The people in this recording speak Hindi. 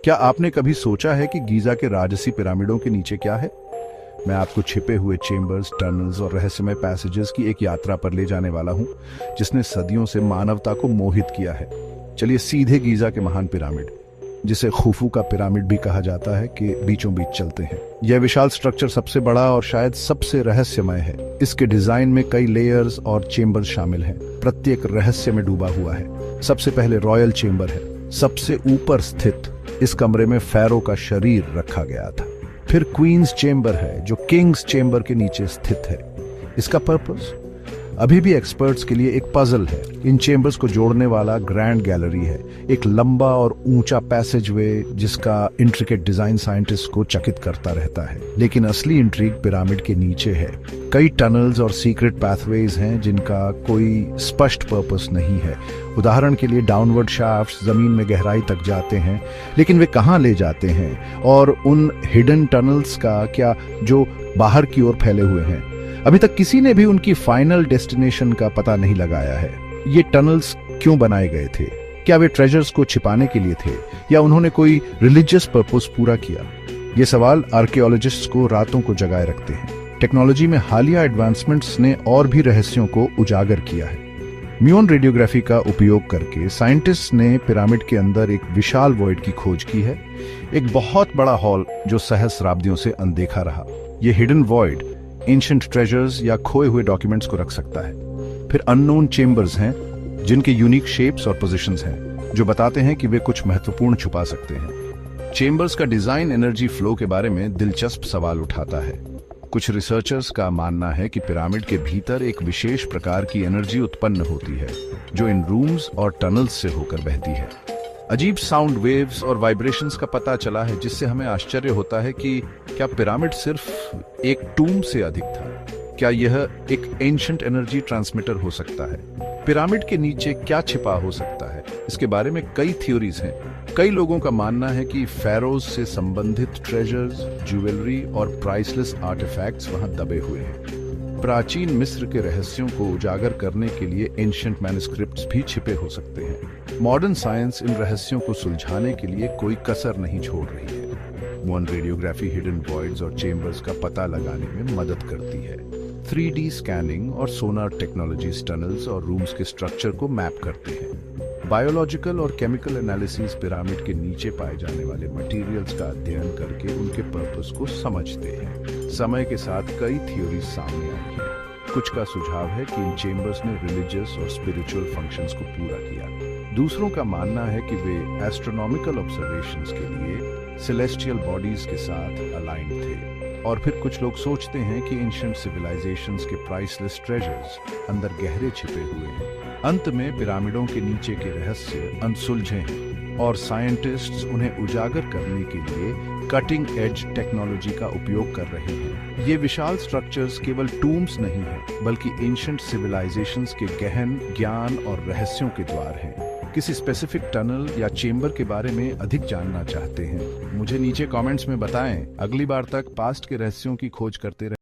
क्या आपने कभी सोचा है कि गीजा के राजसी पिरामिडों के नीचे क्या है? मैं आपको छिपे हुए चेम्बर्स, टनल्स और रहस्यमय पैसेजेस की एक यात्रा पर ले जाने वाला हूं, जिसने सदियों से मानवता को मोहित किया है। चलिए सीधे गीजा के महान पिरामिड, जिसे खुफू का पिरामिड भी कहा जाता है, के बीचों बीच चलते हैं। यह विशाल स्ट्रक्चर सबसे बड़ा और शायद सबसे रहस्यमय है। इसके डिजाइन में कई लेयर्स और चेम्बर्स शामिल हैं, प्रत्येक रहस्य में डूबा हुआ है। सबसे पहले रॉयल चेम्बर है, सबसे ऊपर स्थित। इस कमरे में फैरो का शरीर रखा गया था। फिर क्वींस चेम्बर है, जो किंग्स चेम्बर के नीचे स्थित है। इसका पर्पस अभी भी एक्सपर्ट्स के लिए एक पजल है। इन चेम्बर्स को जोड़ने वाला ग्रैंड गैलरी है, एक लंबा और ऊंचा पैसेज वे जिसका इंट्रिकेट डिजाइन साइंटिस्ट को चकित करता रहता है। लेकिन असली इंट्रिग पिरामिड के नीचे है। कई टनल्स और सीक्रेट पाथवेज हैं जिनका कोई स्पष्ट पर्पस नहीं है। उदाहरण के लिए डाउनवर्ड शाफ्ट्स जमीन में गहराई तक जाते हैं, लेकिन वे कहां ले जाते हैं? और उन हिडन टनल्स का क्या जो बाहर की ओर फैले हुए हैं? अभी तक किसी ने भी उनकी फाइनल डेस्टिनेशन का पता नहीं लगाया है। ये टनल्स क्यों बनाए गए थे? क्या वे ट्रेजर्स को छिपाने के लिए थे, या उन्होंने कोई रिलीजियस पर्पस पूरा किया? ये सवाल आर्कियोलॉजिस्ट्स को रातों को जगाए रखते हैं। टेक्नोलॉजी में हालिया एडवांसमेंट्स ने और भी रहस्यों को उजागर किया है। म्यून रेडियोग्राफी का उपयोग करके साइंटिस्ट ने पिरामिड के अंदर एक विशाल वॉइड की खोज की है, एक बहुत बड़ा हॉल जो सहस्राब्दियों से अनदेखा रहा। ये हिडन वॉइड एंशिएंट ट्रेजर्स या खोए हुए डॉक्यूमेंट्स को रख सकता है। फिर अननोन चेम्बर्स हैं, जिनके यूनिक शेप्स और पोजीशंस हैं, जो बताते हैं कि वे कुछ महत्वपूर्ण छुपा सकते हैं। चेम्बर्स का डिजाइन एनर्जी फ्लो के बारे में दिलचस्प सवाल उठाता है। कुछ रिसर्चर्स का मानना है कि पिरामिड के भीतर एक विशेष प्रकार की एनर्जी उत्पन्न होती है, जो इन रूम्स और टनल्स से होकर बहती है। अजीब साउंड वेव्स और वाइब्रेशंस का पता चला है, जिससे हमें आश्चर्य होता है कि क्या पिरामिड सिर्फ एक टूम से अधिक था? क्या यह एक एंशिएंट एनर्जी ट्रांसमीटर हो सकता है? पिरामिड के नीचे क्या छिपा हो सकता है? इसके बारे में कई थ्योरीज हैं। कई लोगों का मानना है कि फेरोज से संबंधित ट्रेजर्स, ज्वेलरी और प्राइसलेस आर्टिफैक्ट्स वहां दबे हुए हैं। प्राचीन मिस्र के रहस्यों को उजागर करने के लिए एंशिएंट मैन्युस्क्रिप्ट्स भी छिपे हो सकते हैं। मॉडर्न साइंस इन रहस्यों को सुलझाने के लिए कोई कसर नहीं छोड़ रही है। म्यून रेडियोग्राफी हिडन वॉइड्स और चेम्बर्स का पता लगाने में मदद करती है। 3D स्कैनिंग और सोनार टेक्नोलॉजीज टनल्स और रूम्स के स्ट्रक्चर को मैप करते हैं। बायोलॉजिकल और केमिकल एनालिसिस पिरामिड के नीचे पाए जाने वाले मटेरियल्स का अध्ययन करके उनके पर्पस को समझते हैं। समय के साथ कई थ्योरीज सामने आई हैं। कुछ का सुझाव है कि इन चेम्बर्स ने रिलीजियस और स्पिरिचुअल फंक्शंस को पूरा किया। दूसरों का मानना है कि वे एस्ट्रोनॉमिकल ऑब्जर्वेशंस के लिए सेलेस्टियल बॉडीज के साथ अलाइंड थे। और फिर कुछ लोग सोचते हैं कि एंशिएंट सिविलाइजेशंस के प्राइसलेस ट्रेजर्स अंदर गहरे छिपे हुए हैं। अंत में पिरामिडों के नीचे के रहस्य अनसुलझे हैं, और साइंटिस्ट्स उन्हें उजागर करने के लिए कटिंग एज टेक्नोलॉजी का उपयोग कर रहे हैं। ये विशाल स्ट्रक्चर्स केवल टूम्स नहीं हैं, बल्कि एंशिएंट सिविलाइजेशंस के गहन ज्ञान और रहस्यों के द्वार हैं। किसी स्पेसिफिक टनल या चेम्बर के बारे में अधिक जानना चाहते हैं? मुझे नीचे कमेंट्स में बताएं। अगली बार तक पास्ट के रहस्यों की खोज करते रहें।